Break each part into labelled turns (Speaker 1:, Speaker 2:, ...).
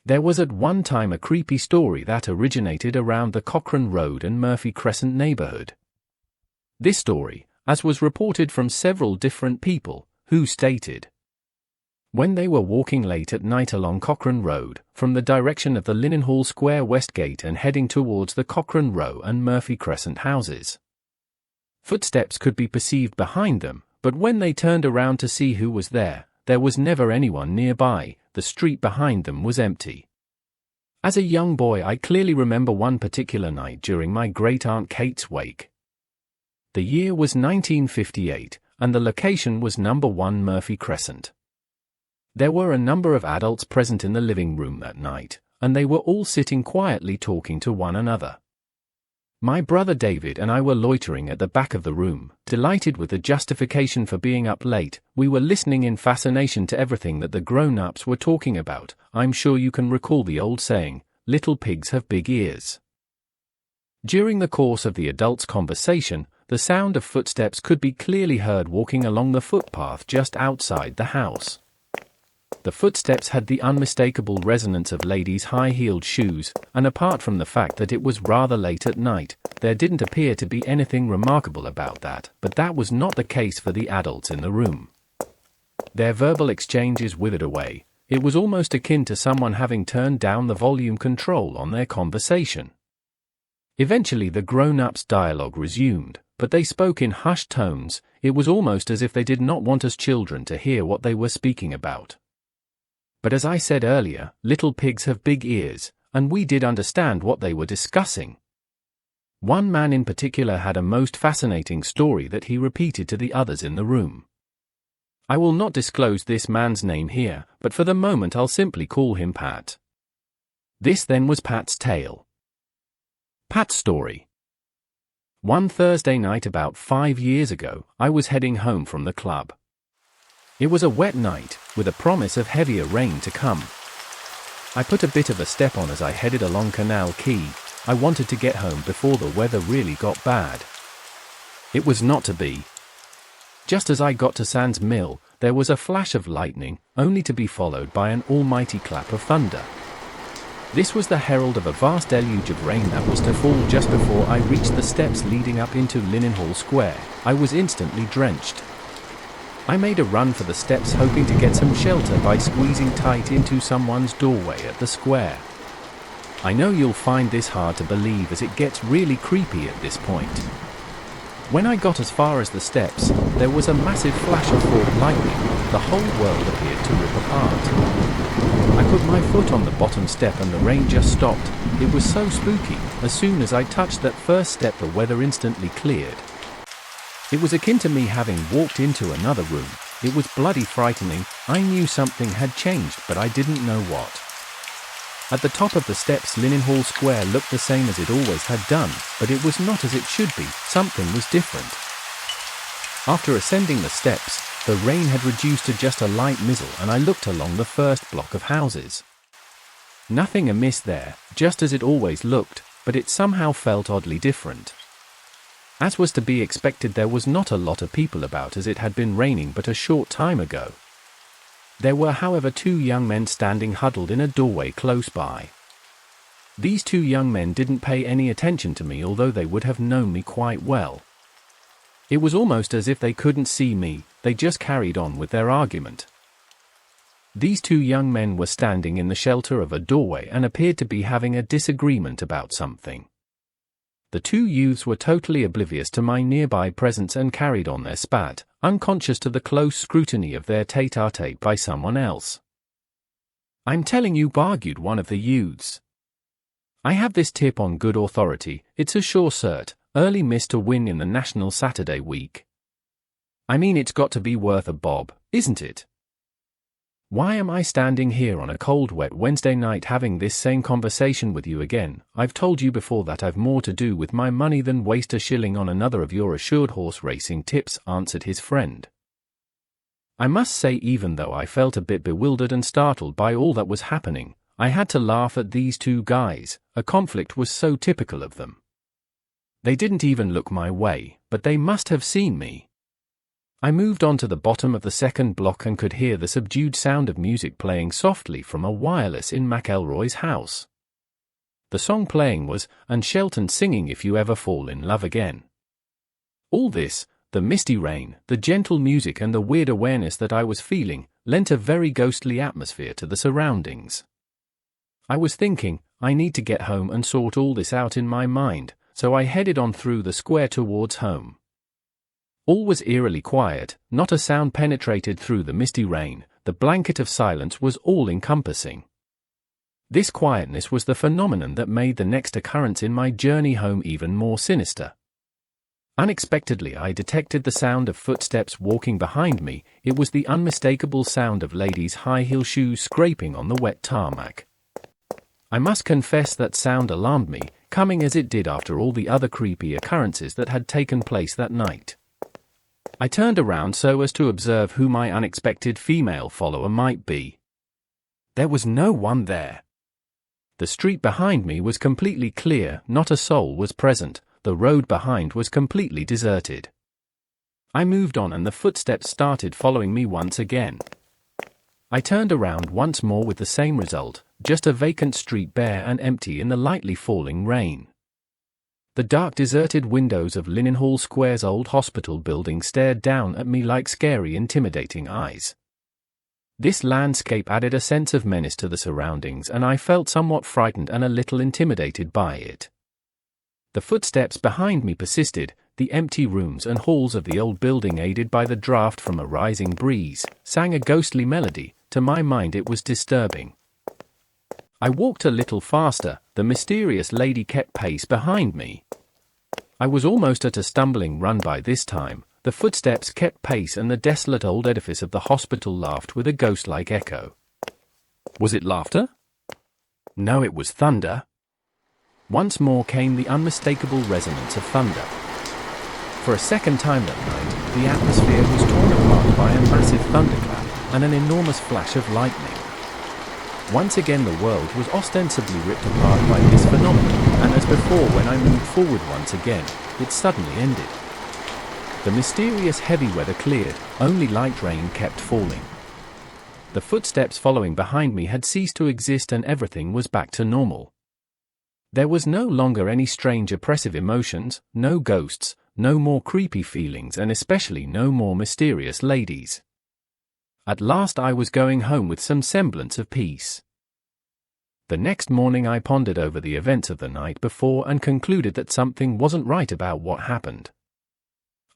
Speaker 1: There was at one time a creepy story that originated around the Cochrane Road and Murphy Crescent neighborhood. This story, as was reported from several different people, who stated, when they were walking late at night along Cochrane Road, from the direction of the Linenhall Square West Gate and heading towards the Cochrane Row and Murphy Crescent houses, footsteps could be perceived behind them, but when they turned around to see who was there was never anyone nearby. The street behind them was empty. As a young boy, I clearly remember one particular night during my great-aunt Kate's wake. The year was 1958, and the location was number 1 Murphy Crescent. There were a number of adults present in the living room that night, and they were all sitting quietly talking to one another. My brother David and I were loitering at the back of the room, delighted with the justification for being up late. We were listening in fascination to everything that the grown-ups were talking about. I'm sure you can recall the old saying, "Little pigs have big ears." During the course of the adults' conversation, the sound of footsteps could be clearly heard walking along the footpath just outside the house. The footsteps had the unmistakable resonance of ladies' high-heeled shoes, and apart from the fact that it was rather late at night, there didn't appear to be anything remarkable about that, but that was not the case for the adults in the room. Their verbal exchanges withered away. It was almost akin to someone having turned down the volume control on their conversation. Eventually the grown-ups' dialogue resumed, but they spoke in hushed tones. It was almost as if they did not want us children to hear what they were speaking about. But as I said earlier, little pigs have big ears, and we did understand what they were discussing. One man in particular had a most fascinating story that he repeated to the others in the room. I will not disclose this man's name here, but for the moment I'll simply call him Pat. This then was Pat's tale. Pat's story. One Thursday night about 5 years ago, I was heading home from the club. It was a wet night, with a promise of heavier rain to come. I put a bit of a step on as I headed along Canal Quay. I wanted to get home before the weather really got bad. It was not to be. Just as I got to Sands Mill, there was a flash of lightning, only to be followed by an almighty clap of thunder. This was the herald of a vast deluge of rain that was to fall just before I reached the steps leading up into Linenhall Square. I was instantly drenched. I made a run for the steps, hoping to get some shelter by squeezing tight into someone's doorway at the square. I know you'll find this hard to believe as it gets really creepy at this point. When I got as far as the steps, there was a massive flash of forked lightning. The whole world appeared to rip apart. I put my foot on the bottom step and the rain just stopped. It was so spooky. As soon as I touched that first step, the weather instantly cleared. It was akin to me having walked into another room. It was bloody frightening. I knew something had changed, but I didn't know what. At the top of the steps, Linenhall Square looked the same as it always had done, but it was not as it should be. Something was different. After ascending the steps, the rain had reduced to just a light mizzle, and I looked along the first block of houses. Nothing amiss there, just as it always looked, but it somehow felt oddly different. As was to be expected, there was not a lot of people about as it had been raining but a short time ago. There were, however, 2 young men standing huddled in a doorway close by. These 2 young men didn't pay any attention to me, although they would have known me quite well. It was almost as if they couldn't see me, they just carried on with their argument. These 2 young men were standing in the shelter of a doorway and appeared to be having a disagreement about something. The 2 youths were totally oblivious to my nearby presence and carried on their spat, unconscious to the close scrutiny of their tete-a-tete by someone else. "I'm telling you," argued one of the youths. "I have this tip on good authority. It's a sure cert, early miss to win in the National Saturday week. I mean, it's got to be worth a bob, isn't it? Why am I standing here on a cold, wet Wednesday night having this same conversation with you again? I've told you before that I've more to do with my money than waste a shilling on another of your assured horse racing tips," answered his friend. I must say, even though I felt a bit bewildered and startled by all that was happening, I had to laugh at these 2 guys. A conflict was so typical of them. They didn't even look my way, but they must have seen me. I moved on to the bottom of the second block and could hear the subdued sound of music playing softly from a wireless in McElroy's house. The song playing was, "And Shelton singing If You Ever Fall in Love Again." All this, the misty rain, the gentle music and the weird awareness that I was feeling, lent a very ghostly atmosphere to the surroundings. I was thinking, I need to get home and sort all this out in my mind, so I headed on through the square towards home. All was eerily quiet, not a sound penetrated through the misty rain, the blanket of silence was all-encompassing. This quietness was the phenomenon that made the next occurrence in my journey home even more sinister. Unexpectedly I detected the sound of footsteps walking behind me. It was the unmistakable sound of ladies' high-heel shoes scraping on the wet tarmac. I must confess that sound alarmed me, coming as it did after all the other creepy occurrences that had taken place that night. I turned around so as to observe who my unexpected female follower might be. There was no one there. The street behind me was completely clear, not a soul was present. The road behind was completely deserted. I moved on and the footsteps started following me once again. I turned around once more with the same result, just a vacant street bare and empty in the lightly falling rain. The dark deserted windows of Linenhall Square's old hospital building stared down at me like scary, intimidating eyes. This landscape added a sense of menace to the surroundings and I felt somewhat frightened and a little intimidated by it. The footsteps behind me persisted, the empty rooms and halls of the old building aided by the draft from a rising breeze, sang a ghostly melody. To my mind it was disturbing. I walked a little faster, the mysterious lady kept pace behind me. I was almost at a stumbling run by this time, the footsteps kept pace and the desolate old edifice of the hospital laughed with a ghost-like echo. Was it laughter? No, it was thunder. Once more came the unmistakable resonance of thunder. For a second time that night, the atmosphere was torn apart by a massive thunderclap and an enormous flash of lightning. Once again the world was ostensibly ripped apart by this phenomenon, and as before when I moved forward once again, it suddenly ended. The mysterious heavy weather cleared, only light rain kept falling. The footsteps following behind me had ceased to exist and everything was back to normal. There was no longer any strange oppressive emotions, no ghosts, no more creepy feelings and especially no more mysterious ladies. At last I was going home with some semblance of peace. The next morning I pondered over the events of the night before and concluded that something wasn't right about what happened.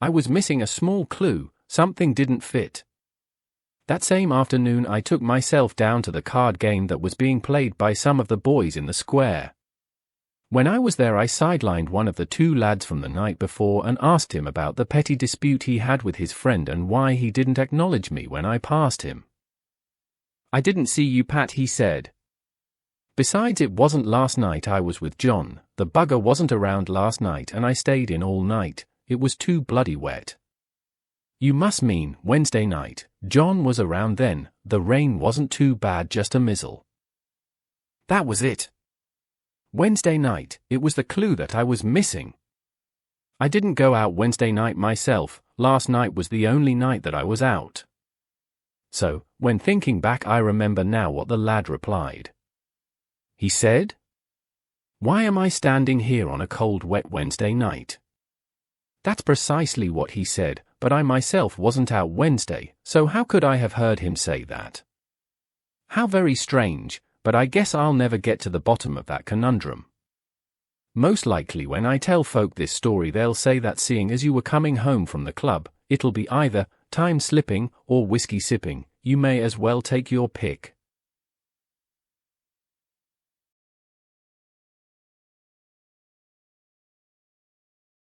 Speaker 1: I was missing a small clue, something didn't fit. That same afternoon I took myself down to the card game that was being played by some of the boys in the square. When I was there I sidelined one of the two lads from the night before and asked him about the petty dispute he had with his friend and why he didn't acknowledge me when I passed him. "I didn't see you, Pat," he said. "Besides, it wasn't last night I was with John, the bugger wasn't around last night and I stayed in all night, it was too bloody wet." "You must mean Wednesday night, John was around then, the rain wasn't too bad, just a mizzle." That was it. Wednesday night, it was the clue that I was missing. I didn't go out Wednesday night myself, last night was the only night that I was out. So, when thinking back I remember now what the lad replied. He said, "Why am I standing here on a cold wet Wednesday night?" That's precisely what he said, but I myself wasn't out Wednesday, so how could I have heard him say that? How very strange. But I guess I'll never get to the bottom of that conundrum. Most likely when I tell folk this story they'll say that seeing as you were coming home from the club, it'll be either time slipping or whiskey sipping, you may as well take your pick.